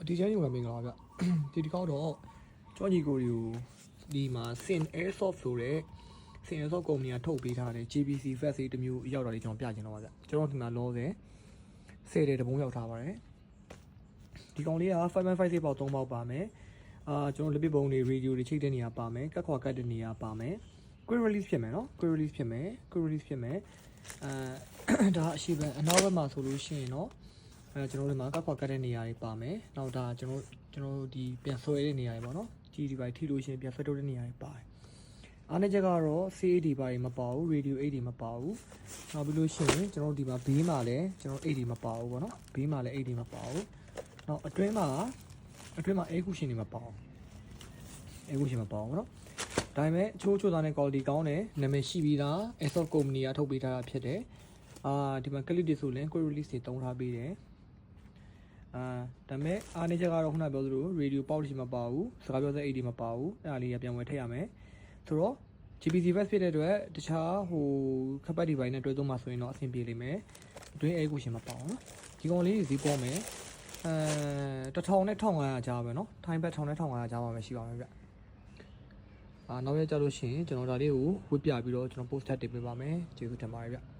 ဒီချမ်းကြီးကမင်္ဂလာဗျဒီကောက်တော့ကြောညီကိုဒီမှာ Sin Airsoft ဆိုတဲ့ Sin Airsoft ကုမ္ပဏီကထုတ်ပေးထားတဲ့ JBC Fast တစ်မျိုးရောက်တာလေးကျွန်တော်ပြချင်တော့ပါဗျကျွန်တော်ဒီမှာလောဆယ်10တဲ့တပုံးရောက်ထားပါတယ်ဒီကောင်လေးက 5.56 ပေါက်3ပေါက်ပါမယ်ကျွန်တော်လက်ပစ်ပုံးတွေ radio တွေချိတ်တဲ့နေရာပါမယ်ကတ်ခွာကတ်တဲ့နေရာပါမယ် quick release ဖြစ်မယ်နော် quick release ဖြစ်မယ်ဒါအရှိပဲအနောက်ဘက်မှာဆိုလို့ရှိရင်တော့ကျွန်တော်တို့မှာကတ်ခွာကတ်တဲ့နေရာတွေပါမယ်နောက်ဒါကျွန်တော်ဒီပြန်ဆွဲတဲ့နေရာတွေပေါ့နော်ကြီးဒီပိုင်းထိလို့ရှိရင်ပြန်ဆွဲထုတ်တဲ့နေရာတွေပါတယ်အားနည်းချက်ကတော့ CAD ဘာတွေမပါဘူး radio 8တွေမပါဘူးနောက်ပြီးလို့ရှိရင်ကျွန်တော်ဒီမှာဘေးမှာလည်းကျွန်တော်8တွေမပါဘူးပေါ့နော်ဘေးမှာလည်း8တွေမပါဘူးနောက်အတွင်းမှာ air cushion တွေမပါဘူး air cushion မပါဘူးပေါ့နော်ဒါပေမဲ့ချိုးသားတဲ့ quality ကောင်းတယ်နာမည်ရှိပြီးသား Airsoft ကုမ္ပဏီကထုတ်ပေးထားတာဖြစ်တယ်ဒီမှာ clip တွေဆိုရင် quick release တွေတုံးထားပေးတယ်ဒါပေမဲ့အားနည်းချက်ကတော့ခုနပြောသလို radio pouch မပါဘူးစကားပြောစက် AD မပါဘူးအဲ့ဒါလေးကပြန်ဝယ်ထည့်ရမယ်ဆိုတော့ GBC Vest ဖြစ်တဲ့အတွက်တခြားခပ်ပတ်ဒီပိုင်းနဲ့တွဲသုံးမှာဆိုရင်တော့အဆင်ပြေလိမ့်မယ်အတွင်း air cushion မပါဘူးနော်ဒီကောင်လေးဈေးပေါ်မယ်1000နဲ့1500ကြားပဲเนาะထိုင်းဘက်1000နဲ့1500ကြားပါမယ်ရှိပါမယ်ဗျနောက်ရကြလို့ရှိရင်ကျွန်တော်ဒါလေးကိုဝှက်ပြပြီးတော့ကျွန်တော် post tag တင်ပေးပါမယ်ကျေးဇူးတင်ပါတယ်ဗျ